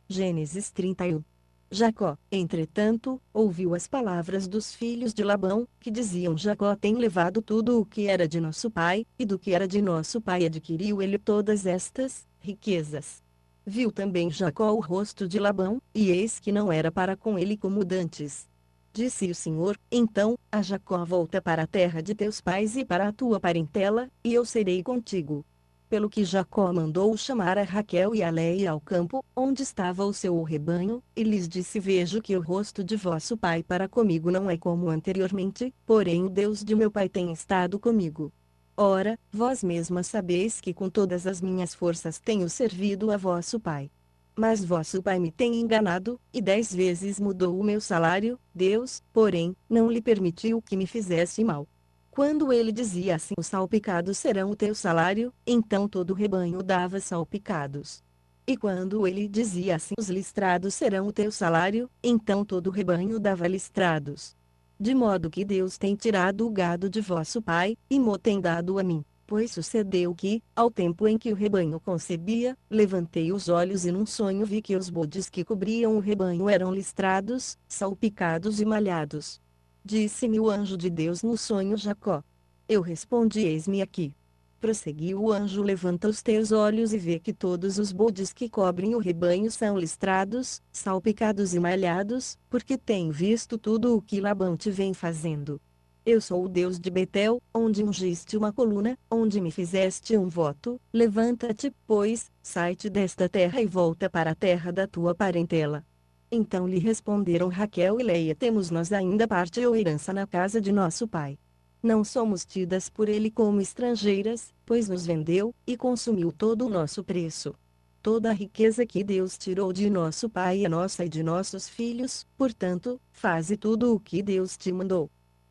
Gênesis 31. Jacó, entretanto, ouviu as palavras dos filhos de Labão, que diziam: Jacó tem levado tudo o que era de nosso pai, e do que era de nosso pai adquiriu ele todas estas riquezas. Viu também Jacó o rosto de Labão, e eis que não era para com ele como dantes. Disse o Senhor, então, a Jacó: volta para a terra de teus pais e para a tua parentela, e eu serei contigo. Pelo que Jacó mandou chamar a Raquel e a Leia ao campo, onde estava o seu rebanho, e lhes disse: vejo que o rosto de vosso pai para comigo não é como anteriormente, porém o Deus de meu pai tem estado comigo. Ora, vós mesmas sabeis que com todas as minhas forças tenho servido a vosso pai. Mas vosso pai me tem enganado, e 10 vezes mudou o meu salário. Deus, porém, não lhe permitiu que me fizesse mal. Quando ele dizia assim: os salpicados serão o teu salário, então todo o rebanho dava salpicados. E quando ele dizia assim: os listrados serão o teu salário, então todo o rebanho dava listrados. De modo que Deus tem tirado o gado de vosso pai, e mo tem dado a mim. Pois sucedeu que, ao tempo em que o rebanho concebia, levantei os olhos e num sonho vi que os bodes que cobriam o rebanho eram listrados, salpicados e malhados. Disse-me o anjo de Deus no sonho: Jacó. Eu respondi: eis-me aqui. Prosseguiu o anjo: levanta os teus olhos e vê que todos os bodes que cobrem o rebanho são listrados, salpicados e malhados, porque tenho visto tudo o que Labão te vem fazendo. Eu sou o Deus de Betel, onde ungiste uma coluna, onde me fizeste um voto. Levanta-te, pois, sai-te desta terra e volta para a terra da tua parentela. Então lhe responderam Raquel e Leia: temos nós ainda parte ou herança na casa de nosso pai. Não somos tidas por ele como estrangeiras, pois nos vendeu, e consumiu todo o nosso preço. Toda a riqueza que Deus tirou de nosso pai é nossa e de nossos filhos, portanto, faze tudo o que Deus te mandou.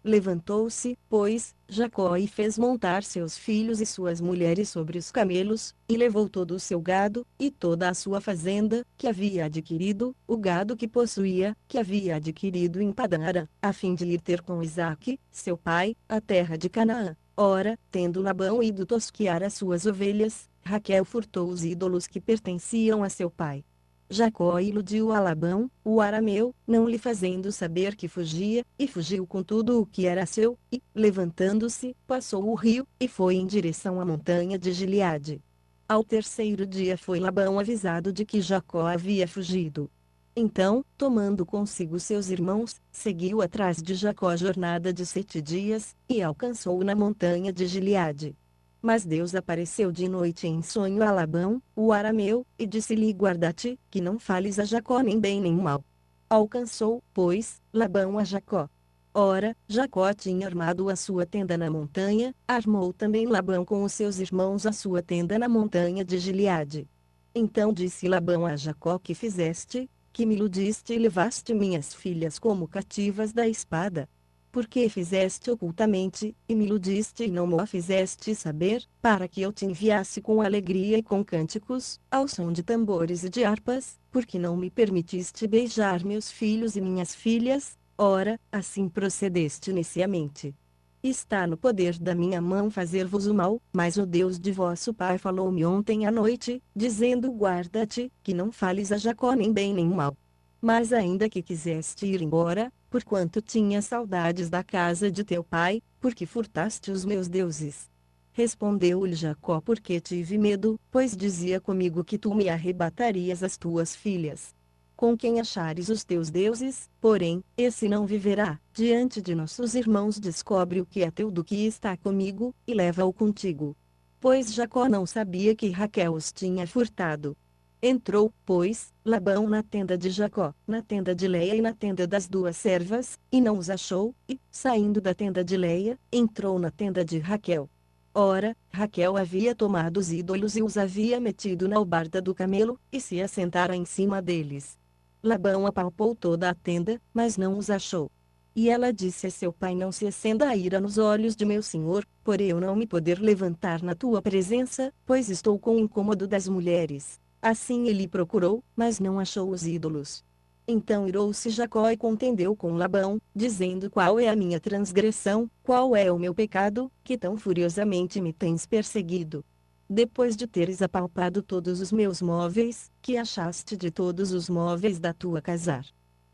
Levantou-se, pois, Jacó e fez montar seus filhos e suas mulheres sobre os camelos, e levou todo o seu gado, e toda a sua fazenda, que havia adquirido, o gado que possuía, que havia adquirido em Padã-Arã, a fim de ir ter com Isaque, seu pai, a terra de Canaã. Ora, tendo Labão ido tosquiar as suas ovelhas, Raquel furtou os ídolos que pertenciam a seu pai. Jacó iludiu a Labão, o arameu, não lhe fazendo saber que fugia, e fugiu com tudo o que era seu, e, levantando-se, passou o rio, e foi em direção à montanha de Gileade. Ao terceiro dia foi Labão avisado de que Jacó havia fugido. Então, tomando consigo seus irmãos, seguiu atrás de Jacó a jornada de 7 dias, e alcançou-o na montanha de Gileade. Mas Deus apareceu de noite em sonho a Labão, o arameu, e disse-lhe: guarda-te, que não fales a Jacó nem bem nem mal. Alcançou, pois, Labão a Jacó. Ora, Jacó tinha armado a sua tenda na montanha, armou também Labão com os seus irmãos a sua tenda na montanha de Gileade. Então disse Labão a Jacó: que fizeste, que me iludiste e levaste minhas filhas como cativas da espada? Porque fizeste ocultamente, e me iludiste e não me fizeste saber, para que eu te enviasse com alegria e com cânticos, ao som de tambores e de harpas, porque não me permitiste beijar meus filhos e minhas filhas? Ora, assim procedeste neciamente. Está no poder da minha mão fazer-vos o mal, mas o Deus de vosso pai falou-me ontem à noite, dizendo: guarda-te, que não fales a Jacó nem bem nem mal. Mas ainda que quiseste ir embora, porquanto tinha saudades da casa de teu pai, porque furtaste os meus deuses. Respondeu-lhe Jacó: porque tive medo, pois dizia comigo que tu me arrebatarias as tuas filhas. Com quem achares os teus deuses, porém, esse não viverá. Diante de nossos irmãos descobre o que é teu do que está comigo, e leva-o contigo. Pois Jacó não sabia que Raquel os tinha furtado. Entrou, pois, Labão na tenda de Jacó, na tenda de Leia e na tenda das 2 servas, e não os achou, e, saindo da tenda de Leia, entrou na tenda de Raquel. Ora, Raquel havia tomado os ídolos e os havia metido na albarda do camelo, e se assentara em cima deles. Labão apalpou toda a tenda, mas não os achou. E ela disse a seu pai: não se acenda a ira nos olhos de meu senhor, por eu não me poder levantar na tua presença, pois estou com o incômodo das mulheres. Assim ele procurou, mas não achou os ídolos. Então irou-se Jacó e contendeu com Labão, dizendo: qual é a minha transgressão, qual é o meu pecado, que tão furiosamente me tens perseguido? depois de teres apalpado todos os meus móveis, que achaste de todos os móveis da tua casa,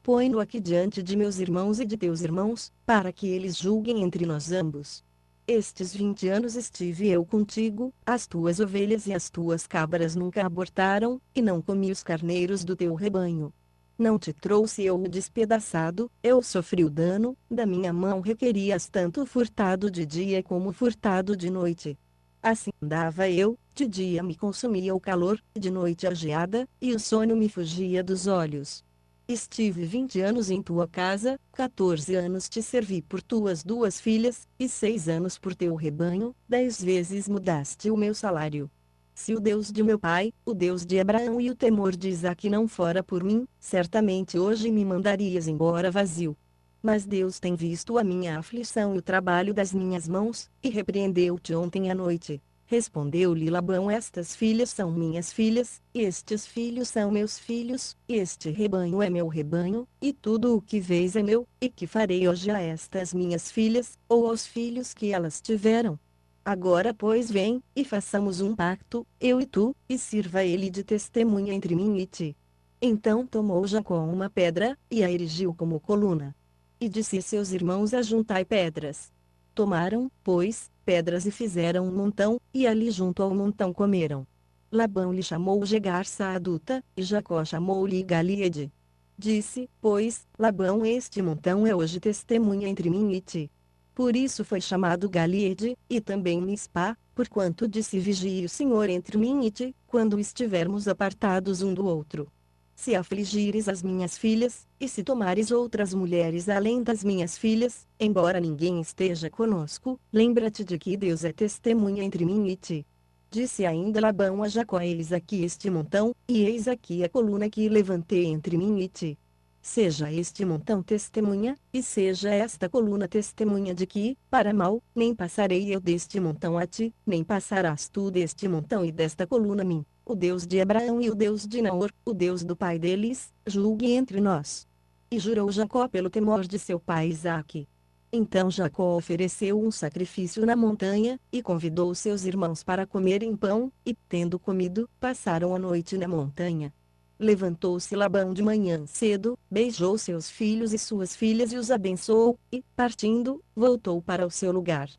põe-no aqui diante de meus irmãos e de teus irmãos, para que eles julguem entre nós ambos. Estes 20 anos estive eu contigo, as tuas ovelhas e as tuas cabras nunca abortaram, e não comi os carneiros do teu rebanho. Não te trouxe eu o despedaçado, eu sofri o dano, da minha mão requerias tanto furtado de dia como furtado de noite. Assim andava eu, de dia me consumia o calor, de noite a geada, e o sono me fugia dos olhos. Estive 20 anos em tua casa, 14 anos te servi por tuas 2 filhas, e 6 anos por teu rebanho, 10 vezes mudaste o meu salário. Se o Deus de meu pai, o Deus de Abraão e o temor de Isaque não fora por mim, certamente hoje me mandarias embora vazio. Mas Deus tem visto a minha aflição e o trabalho das minhas mãos, e repreendeu-te ontem à noite. Respondeu-lhe Labão: estas filhas são minhas filhas, e estes filhos são meus filhos, e este rebanho é meu rebanho, e tudo o que vês é meu, e que farei hoje a estas minhas filhas, ou aos filhos que elas tiveram? Agora pois vem, e façamos um pacto, eu e tu, e sirva ele de testemunha entre mim e ti. Então tomou Jacó uma pedra, e a erigiu como coluna. E disse a seus irmãos: ajuntai pedras. Tomaram, pois, pedras e fizeram um montão, e ali junto ao montão comeram. Labão lhe chamou Jegar-Saaduta, e Jacó chamou-lhe Galíede. Disse, pois, Labão: este montão é hoje testemunha entre mim e ti. Por isso foi chamado Galíede, e também Mispá, porquanto disse: vigie o Senhor entre mim e ti, quando estivermos apartados um do outro. Se afligires as minhas filhas, e se tomares outras mulheres além das minhas filhas, embora ninguém esteja conosco, lembra-te de que Deus é testemunha entre mim e ti. Disse ainda Labão a Jacó: eis aqui este montão, e eis aqui a coluna que levantei entre mim e ti. Seja este montão testemunha, e seja esta coluna testemunha de que, para mal, nem passarei eu deste montão a ti, nem passarás tu deste montão e desta coluna a mim. O Deus de Abraão e o Deus de Naor, o Deus do pai deles, julgue entre nós. E jurou Jacó pelo temor de seu pai Isaque. Então Jacó ofereceu um sacrifício na montanha, e convidou seus irmãos para comerem pão, e, tendo comido, passaram a noite na montanha. Levantou-se Labão de manhã cedo, beijou seus filhos e suas filhas e os abençoou, e, partindo, voltou para o seu lugar.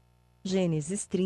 Gênesis 30.